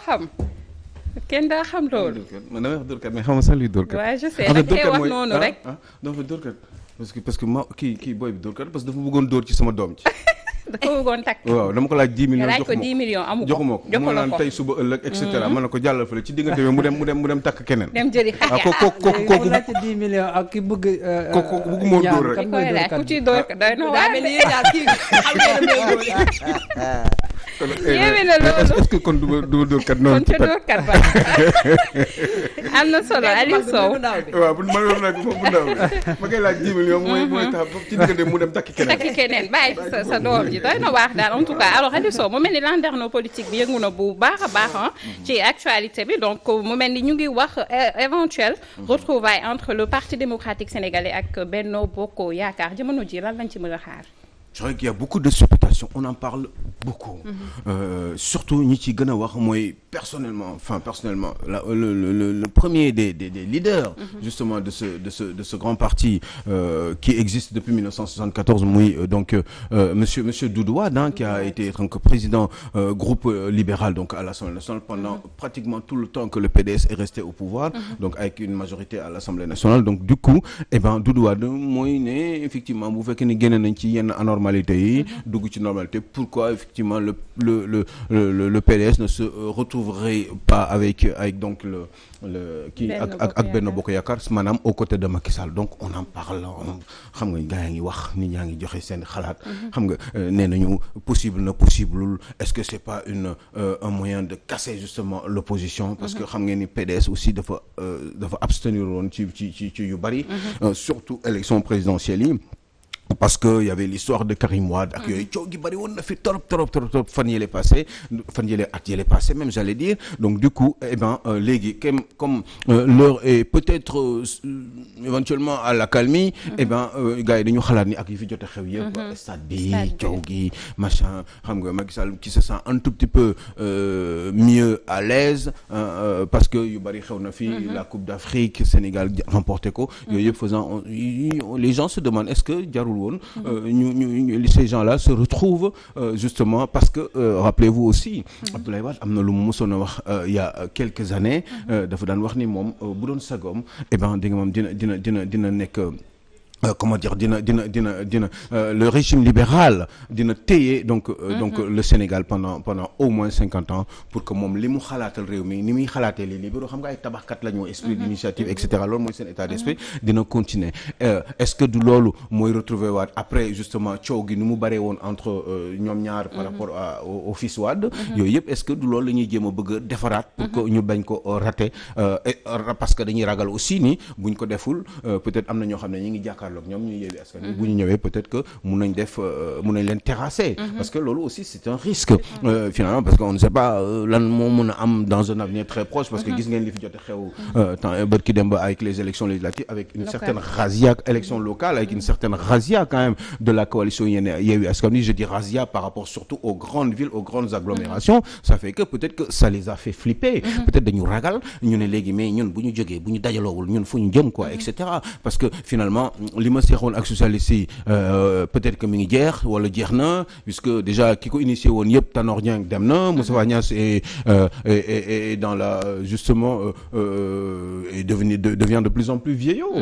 xam kenn daa xam loolu. man damay wax dóorkat mais xam nga sax luy dóorkat. waaw je sais da ngay wax noonu rek. donc dóorkat parce que ma kii booy bi dóorkat parce que dafa bëggoon dóor ci sama doom ci. dafa bëggoon takk. waaw dama ko laaj 10 millions. laaj ko 10 millions amu ko joxuma ko mu naan tey suba ëllëg et cetera. mën na ko jàllal fële ci diggante bi mu dem takk keneen. dem jëli xar kooku laajte 10 millions ak ki bëgg. kooku bëgg moo dóor rek. ki koy laaj ku ci dóor doy na waa mel ni daal kii yéeme na loolu est-ce que kon du dóor kat noonu. kon ca dóor kat ba am na solo Aliou Sow. waaw bu ma doon nag bu ndaw bi ma koy laaj 10 millions. mooy tax ci diggante mu dem takki keneen bàyyi sa doom ji doy na waax daal en tout cas alors Aliou Sow mu mel ni landerneau politique bi yëngu na bu baax a baax ci actualité bi donc mu mel ni ñu ngi wax éventuel retrouvailles entre le Parti démocratique sénégalais ak Benno Bokk Yaakaar jamono ji lan lañ ci mën a xaar. Je crois qu'il y a beaucoup de spéculation, on en parle beaucoup. Surtout ñi ci gën a wax mooy personnellement le premier des leaders justement de ce grand parti qui existe depuis 1974 muy donc monsieur Doudou Wade qui a été donc président groupe libéral donc à l'Assemblée nationale pendant pratiquement tout le temps que le PDS est resté au pouvoir donc avec une majorité à l'Assemblée nationale donc du coup Doudou Wade mooy ne effectivement bu fekkee ni génne nañ ci yenn anormalité yi dugg ci normalité pourquoi effectivement le PDS ne se retrouverait pas avec donc le kii ak Benno Bokk Yaakaar maanaam aux côtés de Macky Sall donc on en parle xam nga gaa yaa ngi wax nit ñaa ngi joxe seen xalaat xam nga nee nañu possibleul est-ce que c'est pas un moyen de casser justement l'opposition parce que xam ngeen ni PDS aussi dafa abstenir woon ci yu bari surtout élection présidentielle yi parce que y avait l'histoire de Karim Wade ak yooyu coow gi bari woon na fi trop fan yële passé même j'allais dire donc du coup léegi comme l'heure est peut-être éventuellement à l'accalmie gars yi dañu xalaat ni ak yi fi jot a xew yëpp stade bi coow gi machin xam nga Macky Sall qui se sent un tout petit peu mieux à l'aise parce que yu bari xew na fi la Coupe d'Afrique Sénégal remporté ko yooyu yëpp faisant les gens se demandent est-ce que jarul woon ces gens-là se retrouvent justement parce que rappelez-vous aussi Abdoulaye Wade am na lu mu mosoon a wax il y a quelques années dafa daan wax ni moom bu doon sagom di nga moom dina nekk comment dire dina le régime libéral dina téye donc le Sénégal pendant au moins 50 ans pour que moom li mu xalaatal réew mi ni muy xalaatee les libéraux xam nga ay tabaxkat la ñu esprit d'initiative et cetera loolu mooy seen état d'esprit dina continuer est-ce que du loolu mooy retrouver waat après justement coow gi ni mu baree woon entre ñoom ñaar par rapport au fils Wade yooyu yëpp est-ce que du loolu la ñuy jéem a bëgg a defaraat pour que ñu bañ ko rater parce que dañuy ragal aussi ni buñ ko deful peut-être am na ñoo xam ne ñi ngi jàkkaar ñoom ñu yeewi askan wi bu ñu ñëwee peut-être que mun nañ leen terrasser parce que loolu aussi c'est un risque finalement parce que on ne sait pas lan moo mun a am dans un avenir très proche parce que gis ngeen li fi jote xew temps bërki dem ba avec les élections législatives avec une certaine razzia élection locale avec une certaine razzia quand même de la coalition yeewi askan wi je dis razzia par rapport surtout aux grandes villes aux grandes agglomérations ça fait que peut-être que ça les a fait flipper peut-être dañu ragal ñu ne léegi mais ñun bu ñu jógee bu ñu dajaloowul ñun fu ñu jëm quoi et cetera parce que finalement li ma seexoon ak socialiste yi peut-être que mi ngi jeex wala jeex na puisque déjà ki ko initié woon yëpp Tanor Dieng dem na Moustapha Niasse est dans la justement devient de plus en plus vieillot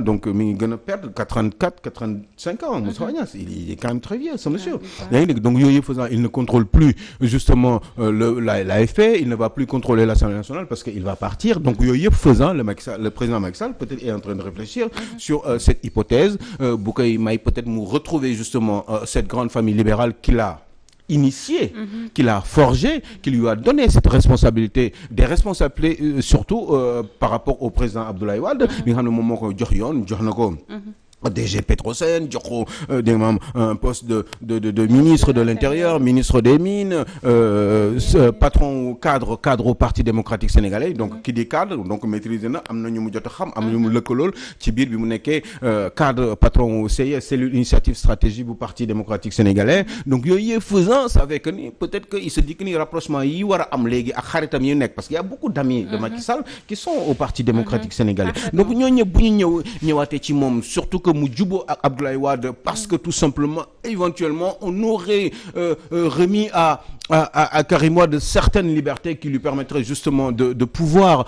donc mi ngi gën a perdre 85 ans Moustapha Niasse il est quand même très vieux ce monsieur yaa ngi dégg donc yooyu yëpp faisant il ne contrôle plus justement l'AFP il ne va plus contrôler l'Assemblée nationale parce que il va partir donc yooyu yëpp faisant le président Macky Sall peut-être est en train de réfléchir sur cette hypothèse bu koy may peut-être mu retrouver justement cette grande famille libérale qu'il a initié, qu'il a forgé, qui lui a donné cette responsabilité, des responsabilités surtout par rapport au président Abdoulaye Wade bi nga xam ne moom moo ko jox yoon jox na ko DG Petrosen jox ko un poste de ministre de l'Intérieur, ministre des Mines, patron cadre au Parti démocratique sénégalais donc qui dit cadre donc maîtriser na am na ñu mu jot a xam am na ñu mu lëkkalool ci biir bi mu nekkee cadre patron au CIS cellule initiative stratégie bu Parti démocratique sénégalais donc yooyu yëpp faisant ça fait que ni peut-être que il se dit que ni rapprochement yi war a am léegi ak xaritam yi nekk parce qu'il y a beaucoup d'amis de Macky Sall qui sont au Parti démocratique sénégalais donc ñooñu ñëpp bu ñu ñëwaatee ci moom surtout que mu juboo ak Abdoulaye Wade parce que tout simplement éventuellement on aurait remis à à Karim Wade certaines libertés qui lui permettraient justement de pouvoir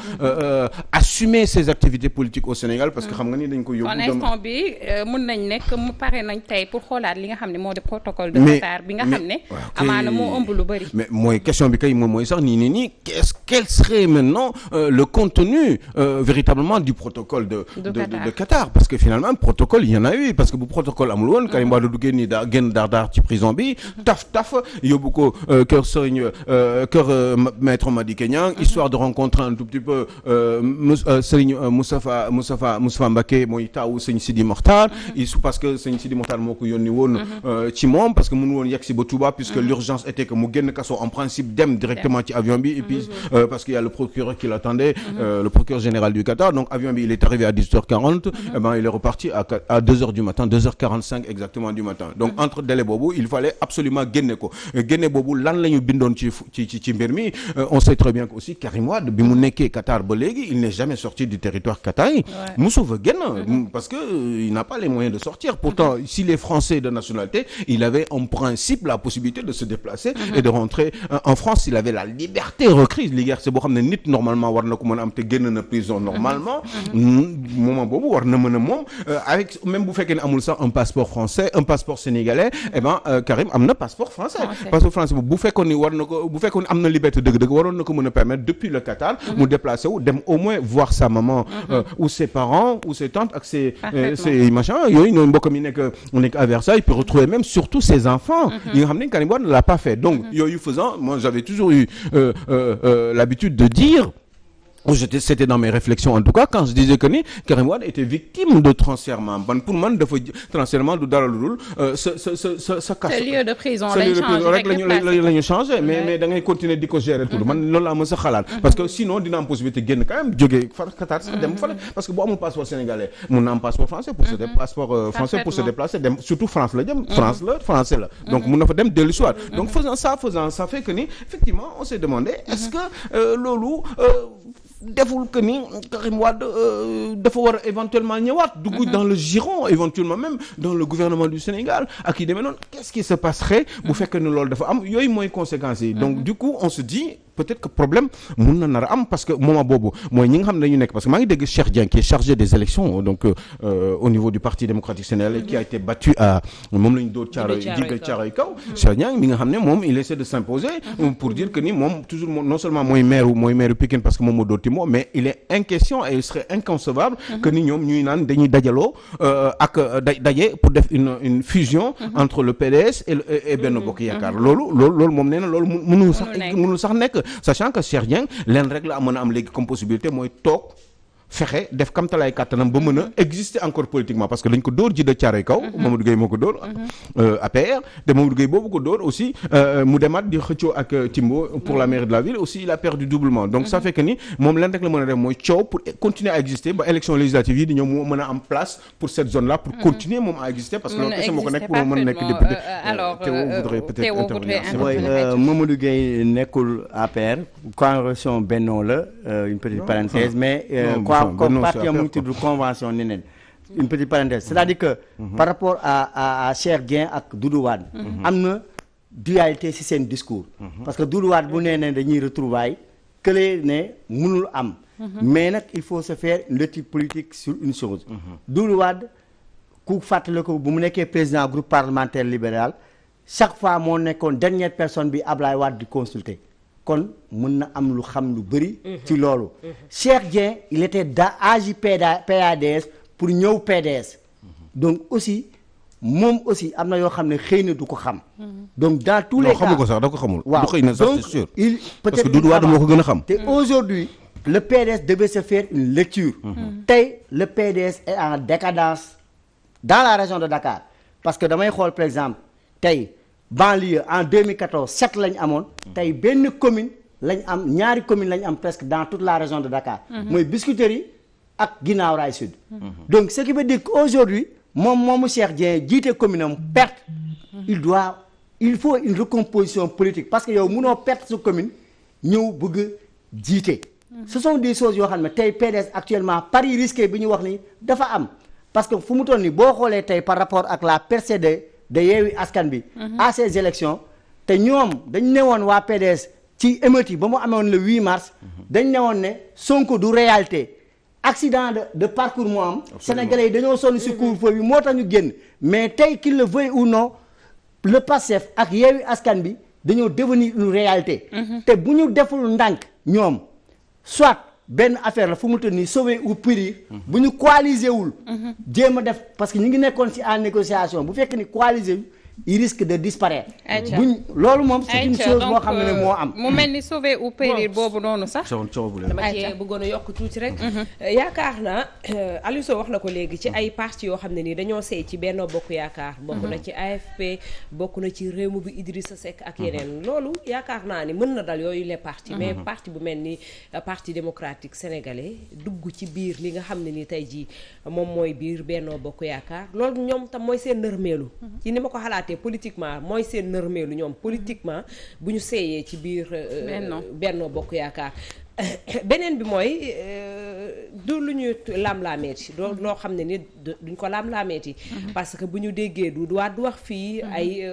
assumer ses activités politiques au Sénégal parce que xam nga ni dañ ko yóbbu. kon instant bi mun nañ nekk mu pare nañ tey pour xoolaat li nga xam ne moo di protocole de Qatar bi nga xam ne amaana moo ëmb lu bëri. mais mooy question bi kay moom mooy sax nii quel serait maintenant le contenu véritablement du protocole de Qatar parce que finalement protocole il y en a eu parce que bu protocole amul woon Karim Wade du génn daa génn daar ci prison bi taf yóbbu ko kër Serigne kër maître Madické Niang histoire de rencontrer un tout petit peu Serigne Moustapha Mbacké mooy taawu Serigne Sidi Mokhtar parce que Serigne Sidi Mokhtar moo ko yónni woon ci moom parce que mënu woon yegg si ba Touba puisque l'urgence était que mu génn kaso en principe dem directement ci avion bi et puis parce qu'il y a le procureur qui l'attendait le procureur général du Qatar donc avion bi il est arrivé à 18h40 et ben il est reparti à 2h du matin 2h45 exactement du matin donc entre délai boobu il fallait absolument génne ko génne boobu lan la ñu bindoon ci mbir mi on sait très bien que aussi Karim Wade bi mu nekkee Qatar ba léegi il n'est jamais sorti du territoire qatari musu fa génn parce que il n'a pas les moyens de sortir pourtant s'il est français de nationalité il avait en principe la possibilité de se déplacer et de rentrer en France il avait la liberté requise liberté boo xam ne nit normalement war na ko mën a am te génn na prison normalement moment boobu war na mën a moom avec même bu fekkee ne amul sax un passeport français un passeport sénégalais eh ben Karim am na passeport français passeport français bu fekkoon ni war na ko bu fekkoon am na liberté dëgg-dëgg waroon na ko mën a permettre depuis le Qatar mu déplacer wu dem au moins voir sa maman ou ses parents ou ses tantes ak ses machins yooyu noonu mbokk mi nekk à Versailles peut retrouver même surtout ses enfants yi nga xam ne Karim Wade ne l'a pas fait donc yooyu faisant moi j'avais toujours eu l'habitude de dire c'était dans mes réflexions en tout cas quand je disais que ni Karim Wade était victime de transfèrement pour man dafa transfèrement du dara lu dul sa casse lieu de prison rek lañu changé mais da ngay continuer di ko gérer tout man loolu laa mës a xalaat parce que sinon dina am possibilité génn quand même jógee Qatar sax dem fale parce que bu amul passeport sénégalais mun na am passeport français pour se passeport français pour se déplacer dem surtout France la jëm français la donc mun na fa dem dellu soir donc faisant ça fait que ni effectivement on s'est demandé est-ce que loolu deful que ni Karim Wade dafa war a éventuellement ñëwaat dugg dans le giron éventuellement même dans le gouvernement du Sénégal ak yi demee noonu qu'est-ce qui se passerait bu fekkee ne loolu dafa am yooyu mooy conséquences yi donc du coup on se dit peut-être que problème mun na nar a am parce que moment boobu mooy ñi nga xam ne dañu nekk parce que maa ngi dégg Cheikh Dieng qui est chargé des élections donc au niveau du Parti démocratique sénégalais qui a été battu à moom la ñu dóor Thiaroye Kaw Cheikh Dieng mi nga xam ne moom il essaie de s'imposer pour dire que ni moom toujours non seulement mooy maire Pikine parce que moom moo dóor Timo mais il est inquestion et il serait inconcevable que ni ñoom ñuy naan dañuy dajaloo ak daje pour def une fusion entre le PDS et Benno Bokk Yaakaar loolu moom nee na loolu mënul sax nekk sachant que Cheikh Dieng leen rek la mën a am léegi comme possibilité mooy toog fexe def kamtalaay kàttanam ba mën a exister encore politiquement parce que dañ ko dóor ji de Thiaroye Kaw Mamadou Gueye moo ko dóor APR te Mamadou Gueye boobu ko dóor aussi mu demaat di xëccoo ak Timbo pour la mairie de la ville aussi il a perdu doublement donc ça fait que ni moom leen rek la mën a def mooy coow pour continuer à exister ba élection législative yi di ñëw moo mën a am place pour cette zone là pour continuer moom à exister parce que loolu kese moo ko nekk pour mën a nekk député Théo voudrait peut-être intervenir Mamadou Gueye nekkul APR coalition Benno la une petite parenthèse mais comme parti mu ngi tudd convention neneen une petite parenthèse c'est-à-dire que par rapport à Cheikh Dieng ak Doudou Wade am na dualité ci seen discours parce que Doudou Wade bu nee ne dañuy retrouvailles këlee ne mënul am mais nag il faut se faire une lecture politique sur une chose Doudou Wade ku fàttale ko bu mu nekkee président groupe parlementaire libéral chaque fois moo nekkoon dernière personne bi Ablaye Wade di consulter kon mën na am lu xam lu bëri ci loolu Cheikh Dieng il était dans AJ/PADS pour ñëw PDS donc aussi moom aussi am na yoo xam ne xëy na du ko xam donc dans tous les cas xamu ko sax da ko xamul waaw xëy na sax donc c'est sûr il parce que Doudou Wade moo ko gën a xam te aujourd'hui le PDS devait se faire une lecture tey le PDS est en décadence dans la région de Dakar parce que damay xool par exemple tey banlieue en 2014 7 lañ amoon tey benn commune lañ am ñaari commune lañ am presque dans toute la région de Dakar mooy Biscuiterie ak Guinaw Rail Sud donc ce qui veut dire qu'aujourd'hui moomu Cheikh Dieng jiite commune am perte il faut une recomposition politique parce que yow mënoo perte sa commune ñëw bëgg jiite ce sont des choses yoo xam ne tey PDS actuellement pari risqué bi ñu wax ni dafa am parce que fu mu toll nii boo xoolee tey par rapport ak la percée de Yewwi Askan Wi à ces élections te ñoom dañ newoon waa PDS ci émeute yi ba mu amoon le 8 mars dañ newoon ne Sonko du réalité accident de parcours moo am sénégalais yi dañoo sonn si couvre-feu bi moo tax ñu génn mais tey qu'il le veuille ou non le Pastef ak Yewwi Askan bi dañoo devenir une réalité te bu ñu deful ndànk ñoom soit benn affaire la fu mu toll nii sauver ou périr bu ñu coaliser wul jéem a def parce que ñu ngi nekkoon ci en négociation bu fekk ni coaliser wu il risque de disparaître. loolu moom c'est une chose boo xam ne moo am. mu mel ni sauver ou périr boobu noonu sax. dama cee bëggoon a yokk tuuti rek. yaakaar naa Aliou Sow wax na ko léegi ci ay parti yoo xam ne nii dañoo seey ci Benno Bokk Yaakaar. bokk na ci AFP bokk na ci Rewmi bu Idrissa Seck ak yeneen loolu yaakaar naa ni mën na dal yooyu les partis mais parti bu mel ni parti démocratique sénégalais dugg ci biir li nga xam ne ni tey jii moom mooy biir Benno Bokk Yaakaar loolu ñoom tam mooy seen nërmeelu ci ni ma ko xalaat politiquement mooy seen nërmeelu ñoom politiquement bu ñu seeyee ci biir Benno Bokk Yaakaar beneen bi mooy du lu ñu laam-laameeti loo xam ne ni duñ ko laam-laameeti parce que bu ñu déggee du wax fii ay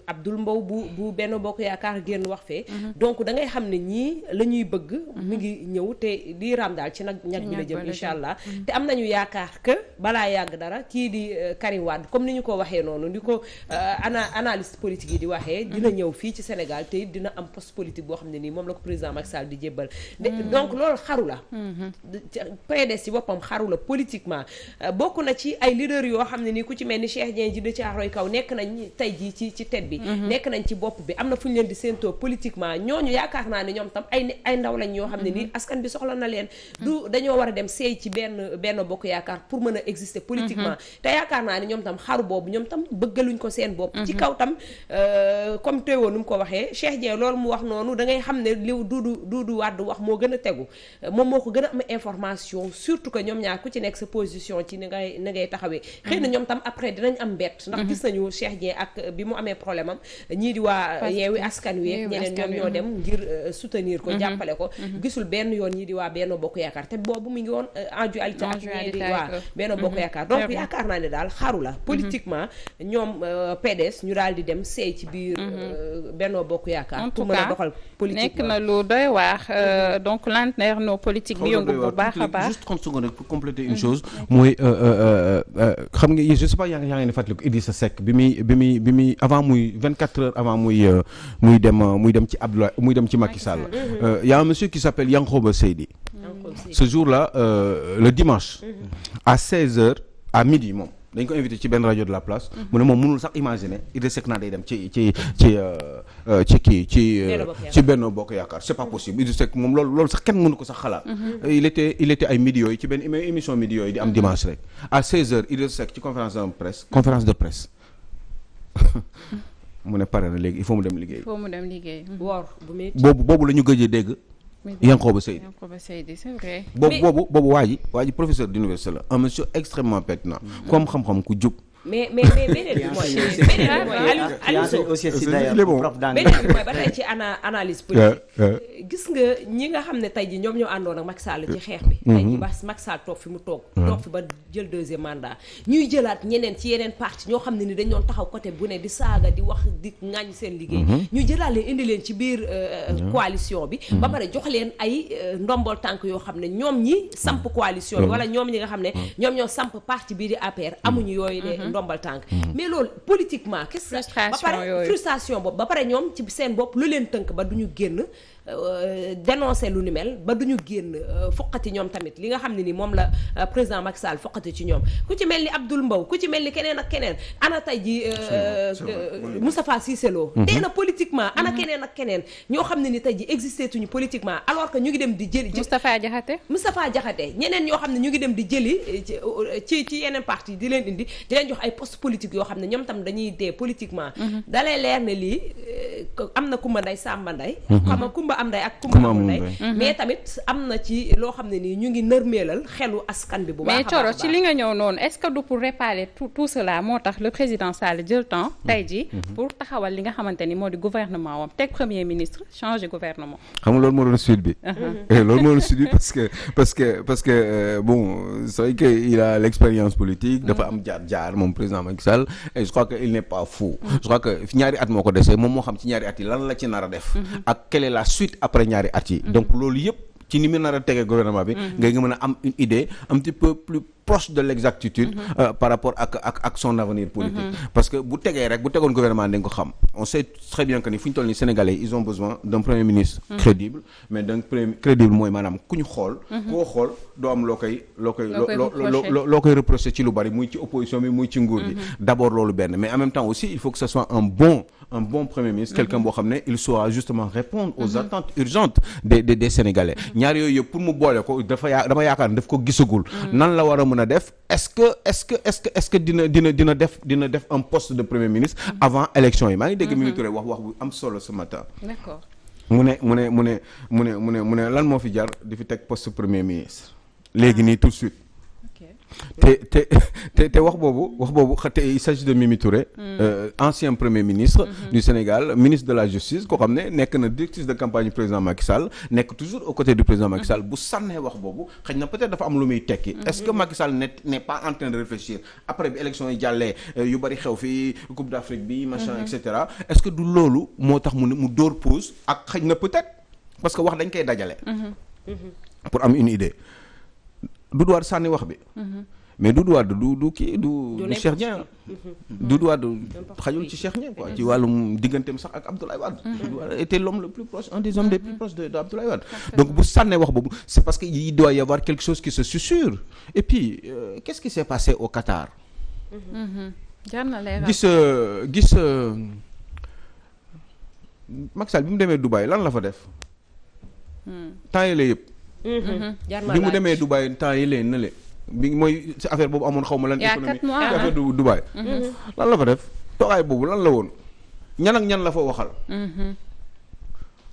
Abdoul Mbow bu Benno Bokk Yaakaar génn wax fee donc da ngay xam ne ñii la ñuy bëgg mi ngi ñëw te lii raam daal ci ñag bi la jëm incha allah te am nañu yaakaar que balaa yàgg dara kii di Karim Wade comme ni ñu ko waxee noonu di ko analyste politique yi di waxee dina ñëw fii ci Sénégal te dina am poste politique boo xam ne nii moom la ko président Macky Sall di jébbal donc loolu xaru la PDS ci boppam xaru la politiquement bokk na ci ay leader yoo xam ne nii ku ci mel ni Cheikh Dieng ji de Thiaroye Kaw nekk nañ tey jii ci tête bi nekk nañ ci bopp bi am na fu ñu leen di séentoo politiquement ñooñu yaakaar naa ne ñoom tam ay ndaw lañ yoo xam ne nii askan bi soxla na leen du dañoo war a dem seey ci Benno Bokk Yaakaar pour mën a exister politiquement te yaakaar naa ne ñoom tam xaru boobu ñoom tam bëggaluñ ko seen bopp ci kaw tam comme teewoo nu mu ko waxee Cheikh Dieng loolu mu wax noonu da ngay xam ne li Doudou Wade wax moo gën a tegu moom moo ko gën a am information surtout que ñoom ñaar ku ci nekk sa position ci ni ngay taxawee xëy na ñoom tam après dinañ am bett ndax gis nañu Cheikh Dieng ak bi mu amee problème am ñii di waa Yewwi Askan Wi ñeneen ñoom ñoo dem ngir soutenir ko jàppale ko gisul benn yoon ñii di waa Benno Bokk Yaakaar te boobu mu ngi woon en dualité ak ñii di waa Benno Bokk Yaakaar donc yaakaar naa ne daal xaru la politiquement ñoom PDS ñu daal di dem seey ci biir Benno Bokk Yaakaar pour mën a doxal politiquement nekk na lu doy waar donc landerneau politique bi yëngu bu baax a baax juste 30 secondes pour compléter une chose mooy xam nga je sais pas yaa ngi ne fàttaliku Idrissa Seck bi muy avant muy 24 heures avant muy dem ci Abdoulaye muy dem ci Macky Sall y a un monsieur qui s'appelle Yankhoba Seydi ce jour-là le dimanche à 16 heures à midi moom dañ ko invité ci benn rajo de la place mu ne moom mënul sax imaginer Idrissa Seck naa day dem ci Benno Bokk Yaakaar c'est pas possible Idrissa Seck moom loolu sax kenn mënu ko sax xalaat il était ay midi yooyu ci benn émission midi yooyu di am dimanche rek à 16h Idrissa Seck ci conférence de presse mu ne pare na léegi il faut mu dem liggéey boobu la ñu gëj a dégg Yankhoba Seydi c'est vrai boobu waa ji professeur d'université la un monsieur extrêmement pertinent comme xam-xam ku jub mais beneen bi mooy Aliou Sow aussi si d'ailleurs prof d'anglais beneen bi mooy ba tey ci analyse politique gis nga ñi nga xam ne tey ji ñoom ñoo àndoon ak Macky Sall ci xeex bi tey ji ba Macky Sall toog fi mu toog fi ba jël deuxième mandat ñuy jëlaat ñeneen ci yeneen parti ñoo xam ne ni dañ doon taxaw côté bu ne di saaga di wax di ŋàññ seen liggéey ñu jëlaat leen indi leen ci biir coalition bi ba pare jox leen ay ndombol tànk yoo xam ne ñoom ñi samp coalition bi wala ñoom ñi nga xam ne ñoom ñoo samp parti bii di APR amuñu yooyu ne ndombal tànk mais loolu politiquement qu'est-ce que ba pare frustration boobu ba pare ñoom ci seen bopp lu leen tënk ba duñu génn dénoncer lu ni mel ba duñu génn foqati ñoom tamit li nga xam ne ni moom la président Macky Sall foqati ci ñoom ku ci mel ni Abdoul Mbow ku ci mel ni keneen ak keneen ana tey ji Moustapha Cissé Lo dee na politiquement ana keneen ak keneen ñoo xam ne ni tey ji existé tuñu politiquement alors que ñu ngi dem di jëli Moustapha Diakhaté ñeneen ñoo xam ne ñu ngi dem di jëli ci yeneen parti di leen indi di leen jox ay poste politique yoo xam ne ñoom tam dañuy dee politiquement dalay leer ne lii am na Kumba Ndey Samba Ndey xam nga Kumba am ndey ak kumba amul ndey mais tamit am na ci loo xam ne nii ñu ngi nërmeelal xelu askan bi bu baax a baax. mais Thioro ci li nga ñëw noonu est-ce que du pour réparer tout cela moo tax le président Sall jël temps tey jii pour taxawal li nga xamante ni moo di gouvernement wam teg premier ministre changer gouvernement. xam nga loolu moo doon suite bi. loolu moo doon suite bi parce que bon c'est vrai que il a l'expérience politique. dafa am jaar moom président Macky Sall et je crois que il n'est pas fou. je crois que ñaari at moo ko dese moom moo xam ci ñaari at yi lan la ci nar a def. ak quelle est la suite après ñaari at yi. donc loolu yëpp ci ni mu nar a tegee gouvernement bi. nga mën a am une idée un petit peu plus proche de l'exactitude par rapport ak son avenir politique. parce que bu tegoon gouvernement dañ ko xam on sait très bien que ni fu ñu toll ni Sénégalais ils ont besoin d'un premier ministre crédible mais d'un premier crédible mooy maanaam ku ñu xool koo xool doo am loo koy reprocher ci lu bari muy ci opposition bi muy ci nguur gi d'abord loolu benn mais en même temps aussi il faut que ce soit un bon premier ministre quelqu'un boo xam ne il saura justement répondre aux attentes urgentes des Sénégalais ñaar yooyu yëpp pour mu boole ko dama yaakaar ne daf ko gisagul nan la war a mën a def est-ce que dina def un poste de premier ministre avant élection yi maa ngi dégg Mimi Touré wax bu am solo ce matin. D'accord. mu ne lan moo fi jar di fi teg poste premier ministre léegi nii tout de suite. te wax boobu te il s'agit de Mimi Touré ancien premier ministre du Sénégal ministre de la justice koo xam ne nekk na directrice de campagne du président Macky Sall nekk toujours aux côtés du président Macky Sall bu sànnee wax boobu xëy na peut-être dafa am lu muy tekki est-ce que Macky Sall n'est pas en train de réfléchir après bi élection yi jàllee yu bari xew fii Coupe d'Afrique bi machin et cetera est-ce que du loolu moo tax mu dóor pause ak xëy na peut-être parce que wax dañ koy dajale pour am une idée Doudou Wade sànni wax bi mais Doudou Wade du Cheikh Dieng Doudou Wade xajul ci Cheikh Dieng quoi ci wàllum digganteem sax ak Abdoulaye Wade Doudou Wade était l'homme le plus proche un des hommes les plus proches de Abdoulaye Wade donc bu sànnee wax boobu c'est parce que il doit y avoir quelque chose qui se susurre et puis qu'est-ce qui s'est passé au Qatar gis Macky Sall bi mu demee Dubaï lan la fa def temps yële yëpp bi mu demee Dubaï temps yële na le bi mooy si affaire boobu amoon xaw ma lan économie ci affaire du Dubaï lan la fa def toogaay boobu lan la woon ñan ak ñan la fa waxal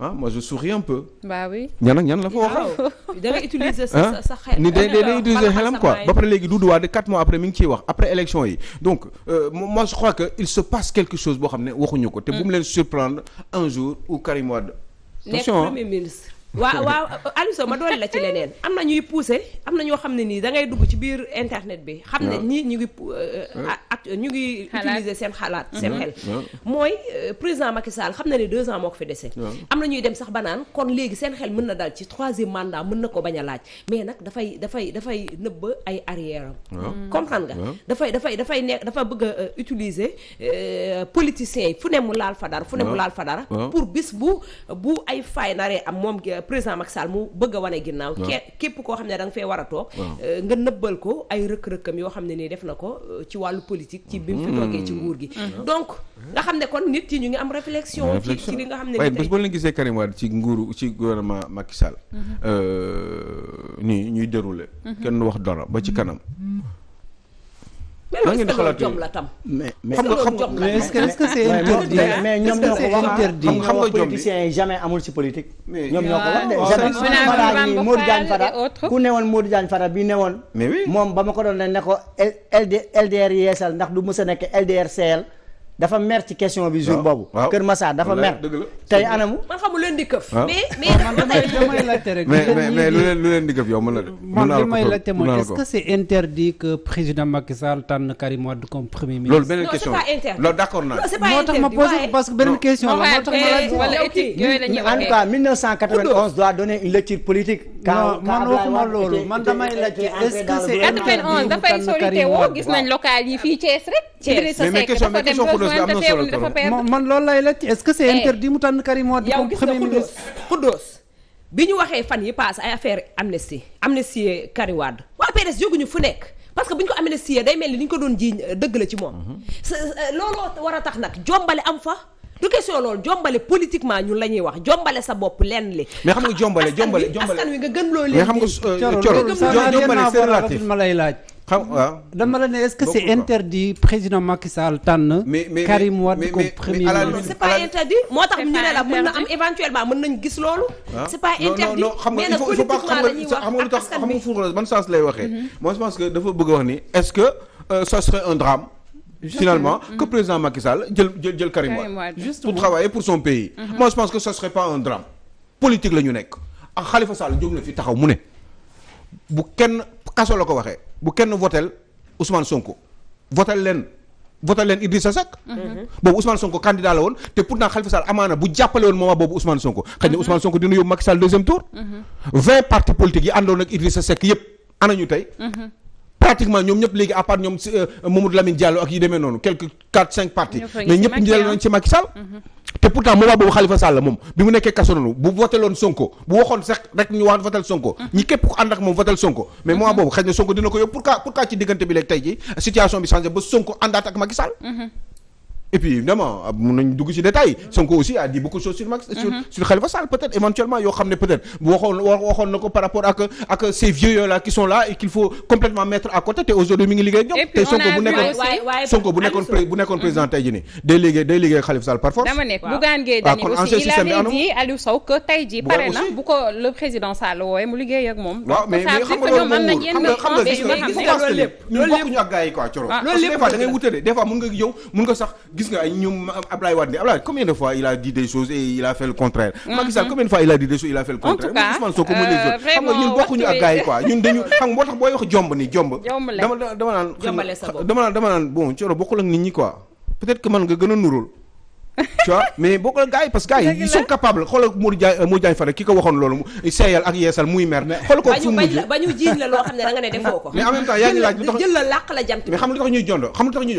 moi je souris un peu. Bah oui. ñan ak ñan la fa waxal. da ngay utiliser sa xel. ni day utiliser xelam quoi ba pare léegi Doudou Wade 4 mois après mi ngi ciy wax après élection yi donc moi je crois que il se passe quelque chose boo xam ne waxuñu ko te bu mu leen surprendre un jour où Karim Wade. nekk premier ministre. waaw Aliou Sow ma doole la ci leneen am na ñuy pousser am na ñoo xam ne nii da ngay dugg ci biir internet bi. xam ne ñii ñu ngi utiliser seen xalaat. seen xel mooy président Macky Sall xam na ne 2 ans moo ko fi dese. am na ñuy dem sax ba naan kon léegi seen xel mën na dal ci 3e mandat mën na ko bañ a laaj mais nag dafay nëbb ay arrière am. comprendre nga. dafay nekk dafa bëgg a utiliser politiciens yi fu ne mu laal fa dara. pour bis bu ay fay naree am moom. président Macky Sall mu bëgg a wane ginnaaw képp koo xam ne da nga fee war a toog nga nëbbal ko ay rëkk-rëkkam yoo xam ne nii def na ko ci wàllu politique ci bi mu fi toogee ci nguur gi donc nga xam ne kon nit yi ñu ngi am réflexion ci li nga xam ne waaye bés boo leen gisee Karim Wade ci gouvernement Macky Sall nii ñuy dérouler kenn wax dara ba ci kanam mais loolu jom la tam. mais est-ce que c'est interdit mais ñoom ñoo ko wax xam nga politiciens yi jamais amul ci politique. ñoom ñoo ko wax de jamais Modou Diagne Fada ku newoon Modou Diagne Fada bi newoon. mais oui moom ba ma ko doon ne ko LDR yeesal ndax du mës a nekk LDR CL. dafa mer ci question bi jour boobu. Kër Massar dafa mer. tey anamu. man xamul leen di këf. damay laajte rek. mais lu leen di këf yow mën na de. man li may laajte mooy est-ce que c'est interdit que président Macky Sall tànn Karim Wade comme premier ministre. loolu beneen question loolu d'accord naa. moo tax ma posé parce que beneen question la moo tax ma laaj. wala éthique yooyu la ñuy waxee en tout cas 1991 doit donner une lecture politique. non man waxuma loolu man damay laajte est-ce que c'est interdit 91 dafay solité woo gis nañ local yi fii Thiès rek. Idrissa Seck dafa dem rejoindre teewul dafa perdre. man loolu lay laajte est-ce que c'est interdit mu tànn Karim Wade comme premier ministre. Xuddoos bi ñu waxee fan yi paase ay affaire amnistie Karim Wade waa PDS jóguñu fu nekk parce que bu ñu ko amnistie day mel ni li ñu ko doon jiiñ dëgg la ci moom. looloo war a tax nag jombale am fa. du question loolu jombale politiquement ñun la ñuy wax jombale sa bopp lenn li. mais xam nga jombale askan wi nga gën loo leen. mais xam nga Coro jombale c'est relatif ma lay laaj. dama la ne est-ce que c'est interdit président Macky Sall tànn Karim Wade comme premier ministre. C'est pas interdit moo tax ñu ne la mën na am éventuellement mën nañ gis loolu. c'est pas interdit non xam nga il faut pas xam nga lu tax xam nga fu ban sens lay waxee. moi je pense que dafa bëgg a wax ni est-ce que ça serait un drame finalement que président Macky Sall jël Karim Wade pour travailler pour son pays. moi je pense que ça serait pas un drame politique la ñu nekk ak Khalifa Sall jóg na fi taxaw mu ne bu kenn kaso la ko waxee bu kenn votel Ousmane Sonko votel leen Idrissa Seck. boobu Ousmane Sonko candidat la woon te pourtant Khalifa Sall amaana bu jàppale woon moment boobu Ousmane Sonko xëy na Ousmane Sonko dina yóbbu Macky Sall deuxième tour. 20 partis politiques yi àndoon ak Idrissa Seck yëpp ana ñu tey. pratiquement ñoom ñëpp léegi à part ñoom Mamadou Lamine Diallo ak yi demee noonu quelques 4-5 partis mais ñëpp ñu dellu nañ ci Macky Sall. te pourtant moment boobu Khalifa Sall moom bi mu nekkee kaso noonu bu voteloon Sonko bu waxoon sax rek ñu wax votel Sonko ñi képp ku ànd ak moom votel Sonko mais moment boobu xëy na Sonko dina ko yóbbu pourquoi ci diggante bi léegi tey ji situation bi changé ba Sonko àndaat ak Macky Sall. Et puis évidemment mun nañ dugg ci détail Sonko aussi a dit beaucoup de choses sur Khalifa Sall peut-être éventuellement yoo xam ne peut-être bu waxoon na ko par rapport ak ces vieux là qui sont là et qu'il faut complètement mettre à côté te aujourd'hui mi ngi liggéey ñoom te Sonko bu nekkoon président tey jii nii day liggéey Khalifa Sall par force. dama nekk Bougane Gueye Dany aussi il avait dit Aliou Sow que tey jii pare na bu ko le président Sall wooye mu liggéey ak moom. waaw mais xam nga loolu bokkuñu ak gars yi quoi Coro. des fois da ngay wute de des fois mun nga sax gis nga ay ñoom Ablaye Wade combien de fois il a dit des choses et il a fait le contraire. Macky Sall combien de fois il a dit des choses il a fait le contraire. en tout cas Ousmane Sonko mu les autres xam nga ñun bokkuñu ak gars yi quoi ñun dañu xam nga moo tax booy wax jomb dama naan bon Coro bokkul ak nit ñi quoi peut-être que man nga gën a nurul tu vois mais boo ko gars yi parce que gars yi ils sont capables xoolal Modou Diagne Fada ki ko waxoon loolu seeyal ak yeesal muy mer xool ko fu mujj ba ñu jiiñ la loo xam ne da nga ne defoo ko mais en même temps yaa ngi laaj lu tax jël la làq la jant mais xam lu tax ñuy jondo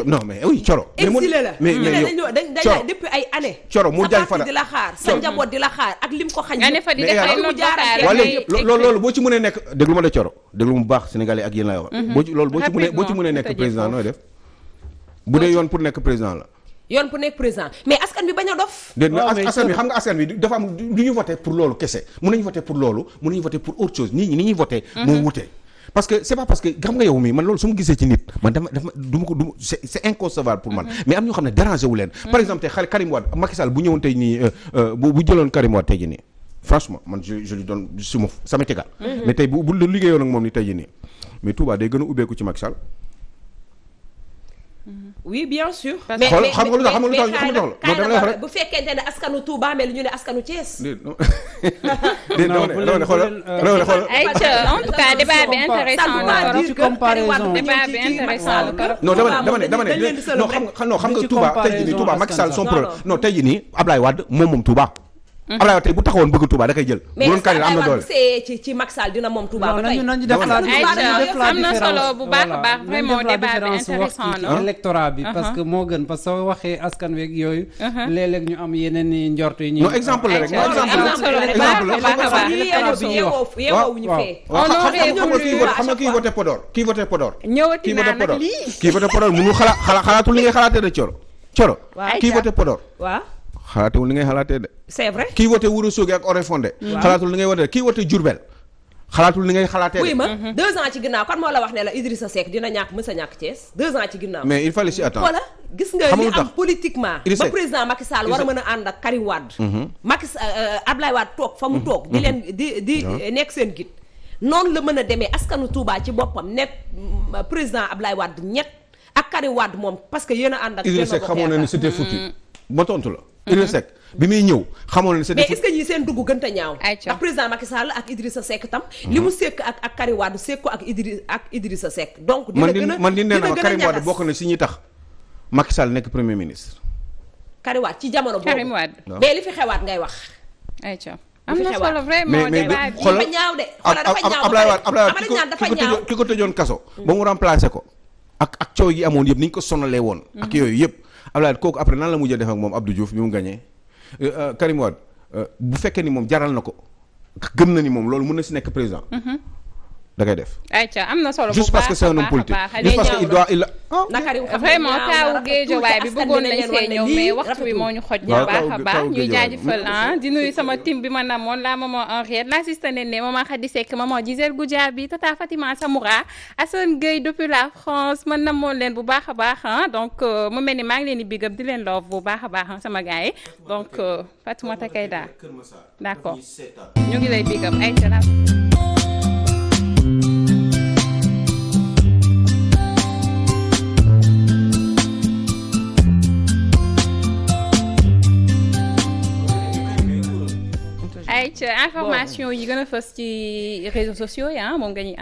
non mais oui Coro exilé la mais dañ depuis ay années Coro Modou Diagne Fada di la xaar sa njaboot di la xaar ak lim ko xañ loolu boo ci mënee nekk déglu ma de Coro déglu mu baax sénégalais ak yéen lay wax boo ci mënee nekk président nooy def bu dee yoon pour nekk président la yoon pour nekk président mais askan bi bañ a dof. askan bi xam nga askan bi dafa am du ñu voté pour loolu kese mun nañu voté pour loolu mun nañu voté pour autre chose nit ñi ni ñuy voté. moo wute parce que c'est pas parce que xam nga yow mii man loolu su ma gisee ci nit man dafa du ma ko c'est inconcevable pour man. mais am ñoo xam ne dérangé wu leen. par exemple tey Karim Wade Macky Sall bu ñëwoon tey nii bu jëloon Karim Wade tey jii nii franchement man je lui donne ça m'est égal. mais tey bu liggéeyoon ak moom ni tey jii nii mais Touba day gën a ubbeeku ci Macky Sall. oui bien sûr. mais xam nga lu tax bu fekkente ne askanu Touba mel ñu ne askanu Thiès. en tout cas débat bi intéressant non dama ne non xam nga Touba tey jii nii Touba Macky Sall son problème non tey jii nii Ablaye Wade moom Touba. Ablaye Wade tey bu taxawoon bëgg Touba da koy jël. bu doon candidat am na doole mais ci Macky Sall dina moom Touba ba tey. am na solo bu baax a baax vraiment débat bi intéressant na électorat bi parce que moo gën parce que soo waxee askan weeg yooyu léeg-léeg ñu am yeneen i njort yi ñu non exemple la rek yeewuñu fee xam nga kii voté Podor kii voté Podor mënul xalaatul li ngay xalaatee de Coro kii voté Podor waaw xalaatewul li ngay xalaatee de. c'est vrai kii wote Ourossogui ak Oréfondé. xalaatul li ngay wote kii wote Diourbel. xalaatul li ngay xalaatee de. oui ma 2 ans ci ginnaaw kan moo la wax ne la Idrissa Seck dina mës a ñàkk Thiès 2 ans ci ginnaaw. mais il fallait s'y attendre. voilà gis nga li am politiquement. ba président Macky Sall war a mën a ànd ak Karim Wade. Macky Ablaye Wade toog fa mu toog. di leen di nekk seen git. noonu la mën a demee askanu Touba ci boppam nekk président Ablaye Wade ñett ak Karim Wade moom parce que yéen a ànd ak. Idrissa Seck xamoon na ne c'était foutu. ma tontu la. Idrissa Seck bi muy ñëw xamoon na mais est-ce que ñi seen dugg gën a ñaaw. ak président Macky Sall ak Idrissa Seck tam. li mu sekk ak Karim Wade sekk ko ak Idrissa Seck. donc dina gën a man di nee na Karim Wade bokk na si ñi tax Macky Sall nekk premier ministre. Karim Wade ci jamono boobu Karim Wade mais li fi xewaat ngay wax. ayca am na solo vraiment débat bi dafa ñaaw de. xoolal dafa ñaaw Ablaye Wade ki ko tëjoon kaso. ba mu remplacé ko. ak coow yi amoon yëpp ni ñu ko sonalee woon. ak yooyu yëpp. Ablaye kooku après nan la mujjee def ak moom Abdou Diouf bi mu gagné Karim Wade bu fekkee ni moom jaral na ko gëm na ni moom loolu mën na si nekk président da koy def. ayca am na solo bu juste parce que c'est un homme politique juste parce que il vraiment taawu Géejawaay bi bëggoon nañ see ñëw mais waxtu bi moo ñu xoj na baax a baax ñuy jaajëfal di nuyu sama team bi ma namoon la maman Henriette l'assistant Néné maman Khady Seck maman Gisèle Goudiaby tata Fatima Samoura Assane Gueye depuis la France man namoon leen bu baax a baax donc mu mel ni maa ngi leen di big up di leen love bu baax a baax sama gars yi donc Fatoumata Keita d'accord ñu ngi lay big up ayca la ay information yi gën a fës ci réseaux sociaux yi moom nga ñuy